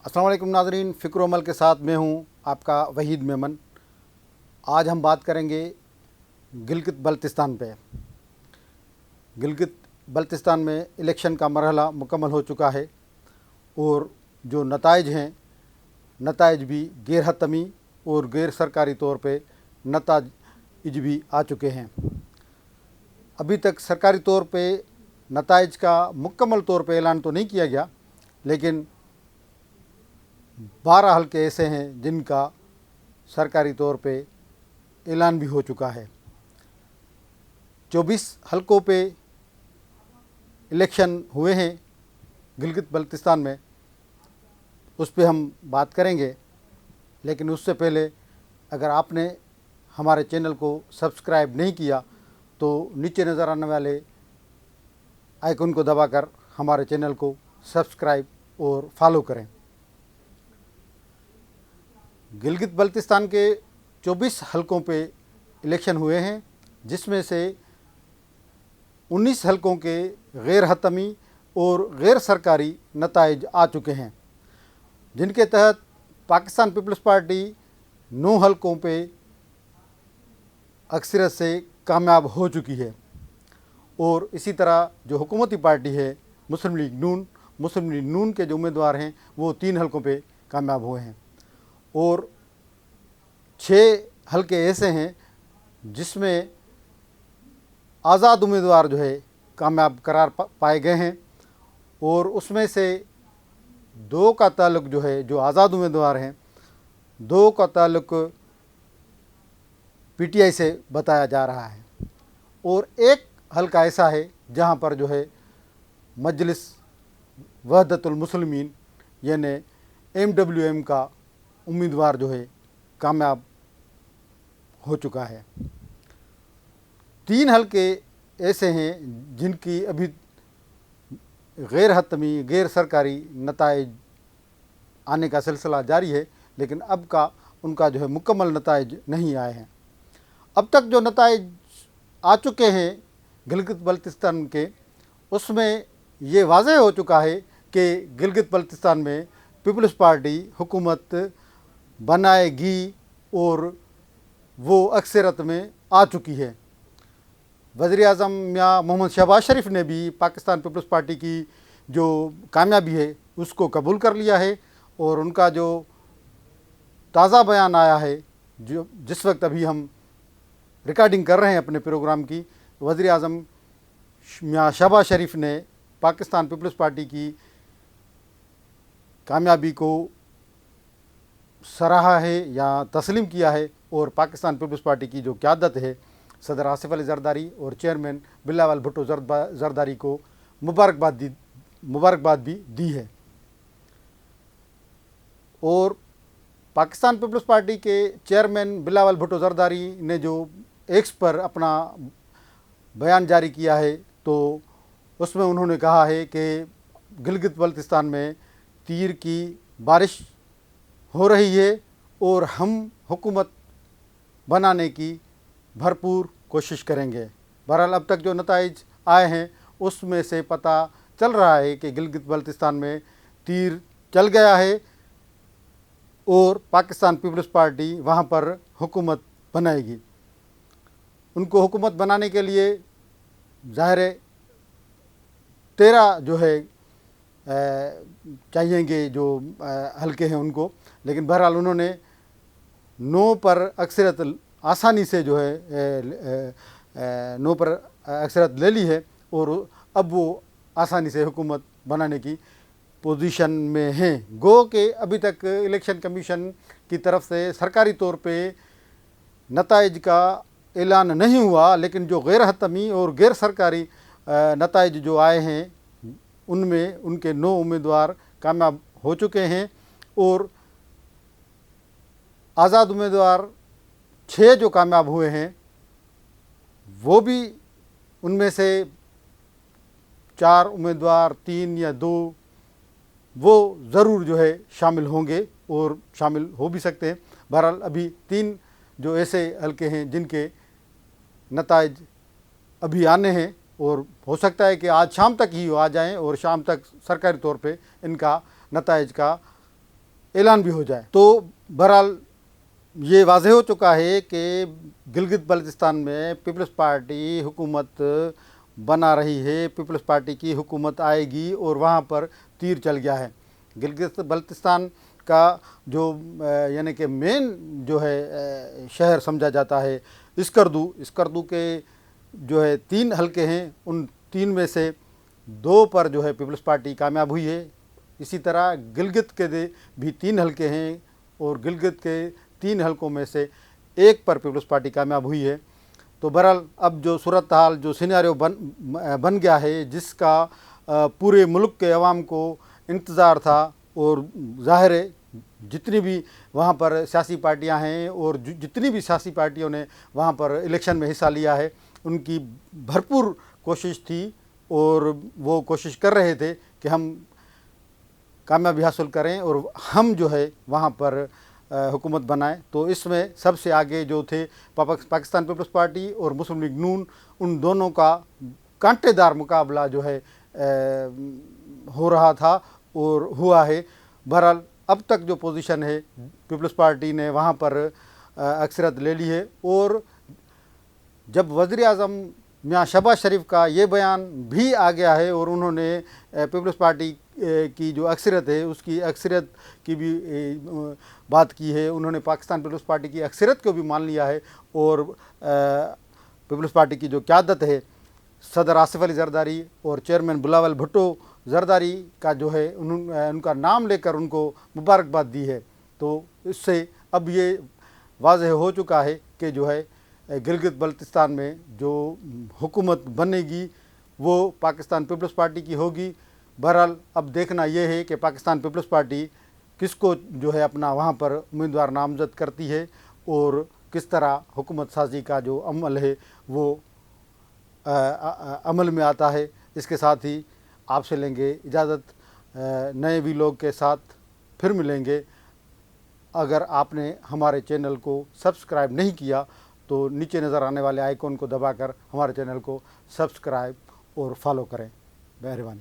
अस्सलाम वालेकुम नाज़रीन, फ़िक्र अमल के साथ मैं हूँ आपका वहीद मेमन। आज हम बात करेंगे गिलगित बल्तिस्तान पे। गिलगित बल्तिस्तान में इलेक्शन का मरहला मुकम्मल हो चुका है और जो नताइज हैं, नताइज भी गैर हतमी और गैर सरकारी तौर पे नताइज भी आ चुके हैं। अभी तक सरकारी तौर पे नताइज का मुकम्मल तौर पे ऐलान तो नहीं किया गया, लेकिन 12 हलके ऐसे हैं जिनका सरकारी तौर पे ऐलान भी हो चुका है। 24 हलकों पे इलेक्शन हुए हैं गिलगित बल्तिस्तान में, उस पे हम बात करेंगे। लेकिन उससे पहले अगर आपने हमारे चैनल को सब्सक्राइब नहीं किया तो नीचे नज़र आने वाले आइकन को दबाकर हमारे चैनल को सब्सक्राइब और फॉलो करें। गिलगित बल्तिस्तान के 24 हलकों पे इलेक्शन हुए हैं, जिसमें से 19 हलकों के गैर हतमी और गैर सरकारी नताइज आ चुके हैं, जिनके तहत पाकिस्तान पीपल्स पार्टी 9 हलकों पे अक्सरियत से कामयाब हो चुकी है। और इसी तरह जो हुकूमती पार्टी है मुस्लिम लीग नून के जो उम्मीदवार हैं वो 3 हलकों पे कामयाब हुए हैं। और 6 हलके ऐसे हैं जिसमें आज़ाद उम्मीदवार जो है कामयाब करार पाए गए हैं, और उसमें से 2 का ताल्लुक जो है, जो आज़ाद उम्मीदवार हैं, 2 का ताल्लुक पीटीआई से बताया जा रहा है। और एक हलका ऐसा है जहां पर जो है मजलिस वहदतुल मुस्लिमीन यानी MWM का उम्मीदवार जो है कामयाब हो चुका है। 3 हलके ऐसे हैं जिनकी अभी गैर हतमी गैर सरकारी नताइज आने का सिलसिला जारी है, लेकिन अब का उनका जो है मुकम्मल नताइज नहीं आए हैं। अब तक जो नताइज आ चुके हैं गिलगित बल्तिस्तान के, उसमें ये वाज़ेह हो चुका है कि गिलगित बल्तिस्तान में पीपल्स पार्टी हुकूमत बनाएगी और वो अक्सरियत में आ चुकी है। वज़ीर-ए-आज़म मियां मोहम्मद शहबाज शरीफ ने भी पाकिस्तान पीपल्स पार्टी की जो कामयाबी है उसको कबूल कर लिया है, और उनका जो ताज़ा बयान आया है, जो जिस वक्त अभी हम रिकॉर्डिंग कर रहे हैं अपने प्रोग्राम की, वज़ीर-ए-आज़म मियां शहबाज शरीफ ने पाकिस्तान पीपल्स पार्टी की कामयाबी को सराहा है या तस्लीम किया है, और पाकिस्तान पीपल्स पार्टी की जो क़यादत है सदर आसिफ अली ज़रदारी और चेयरमैन बिलावल भुट्टो ज़रदारी को मुबारकबाद भी दी है। और पाकिस्तान पीपल्स पार्टी के चेयरमैन बिलावल भुट्टो ज़रदारी ने जो एक्स पर अपना बयान जारी किया है, तो उसमें उन्होंने कहा है कि गिलगित बल्तिस्तान में तीर की बारिश हो रही है और हम हुकूमत बनाने की भरपूर कोशिश करेंगे। बहरहाल अब तक जो नताइज आए हैं उसमें से पता चल रहा है कि गिलगित बल्तिस्तान में तीर चल गया है और पाकिस्तान पीपल्स पार्टी वहाँ पर हुकूमत बनाएगी। उनको हुकूमत बनाने के लिए ज़ाहिर है 13 जो है चाहिएंगे जो हलके हैं उनको, लेकिन बहरहाल उन्होंने 9 पर अक्सरियत आसानी से जो है 9 पर अक्सरियत ले ली है, और अब वो आसानी से हुकूमत बनाने की पोजीशन में हैं। गो के अभी तक इलेक्शन कमीशन की तरफ से सरकारी तौर पे नताइज का ऐलान नहीं हुआ, लेकिन जो गैर हतमी और गैर सरकारी नताइज जो आए हैं उनमें उनके 9 उम्मीदवार कामयाब हो चुके हैं, और आज़ाद उम्मीदवार 6 जो कामयाब हुए हैं वो भी उनमें से 4 उम्मीदवार 3 या 2 वो ज़रूर जो है शामिल होंगे और शामिल हो भी सकते हैं। बहरहाल अभी 3 जो ऐसे हलके हैं जिनके नताइज अभी आने हैं, और हो सकता है कि आज शाम तक ही आ जाएं और शाम तक सरकारी तौर पे इनका नताइज का اعلان بھی ہو جائے۔ تو بہرحال یہ واضح ہو چکا ہے کہ گلگت بلتستان میں پیپلز پارٹی حکومت بنا رہی ہے، پیپلز پارٹی کی حکومت آئے گی اور وہاں پر تیر چل گیا ہے۔ گلگت بلتستان کا جو یعنی کہ مین جو ہے شہر سمجھا جاتا ہے اسکردو کے جو ہے 3 حلقے ہیں، ان 3 میں سے 2 پر جو ہے پیپلز پارٹی کامیاب ہوئی ہے۔ اسی طرح گلگت کے بھی 3 حلقے ہیں اور گلگت کے 3 حلقوں میں سے 1 پر پیپلز پارٹی کامیاب ہوئی ہے۔ تو بہرحال اب جو صورتحال جو سیناریو بن گیا ہے، جس کا پورے ملک کے عوام کو انتظار تھا، اور ظاہر ہے جتنی بھی وہاں پر سیاسی پارٹیاں ہیں اور جتنی بھی سیاسی پارٹیوں نے وہاں پر الیکشن میں حصہ لیا ہے، ان کی بھرپور کوشش تھی اور وہ کوشش کر رہے تھے کہ ہم کامیابی حاصل کریں اور ہم جو ہے وہاں پر حکومت بنائیں۔ تو اس میں سب سے آگے جو تھے پاکستان پیپلز پارٹی اور مسلم لیگ نون، ان دونوں کا کانٹے دار مقابلہ جو ہے ہو رہا تھا اور ہوا ہے۔ بہرحال اب تک جو پوزیشن ہے، پیپلز پارٹی نے وہاں پر اکثریت لے لی ہے، اور جب وزیر اعظم میاں شہباز شریف کا یہ بیان بھی آ گیا ہے اور انہوں نے پیپلز پارٹی کی جو اکثریت ہے اس کی اکثریت کی بھی بات کی ہے، انہوں نے پاکستان پیپلز پارٹی کی اکثریت کو بھی مان لیا ہے، اور پیپلز پارٹی کی جو قیادت ہے صدر آصف علی زرداری اور چیئرمین بلاول بھٹو زرداری کا جو ہے ان کا نام لے کر ان کو مبارکباد دی ہے۔ تو اس سے اب یہ واضح ہو چکا ہے کہ جو ہے گلگت بلتستان میں جو حکومت بنے گی وہ پاکستان پیپلز پارٹی کی ہوگی۔ بہرحال اب دیکھنا یہ ہے کہ پاکستان پیپلز پارٹی کس کو جو ہے اپنا وہاں پر امیدوار نامزد کرتی ہے اور کس طرح حکومت سازی کا جو عمل ہے وہ عمل میں آتا ہے۔ اس کے ساتھ ہی آپ سے لیں گے اجازت، نئے ویلاگ کے ساتھ پھر ملیں گے۔ اگر آپ نے ہمارے چینل کو سبسکرائب نہیں کیا تو نیچے نظر آنے والے آئیکن کو دبا کر ہمارے چینل کو سبسکرائب اور فالو کریں۔ مہربانی۔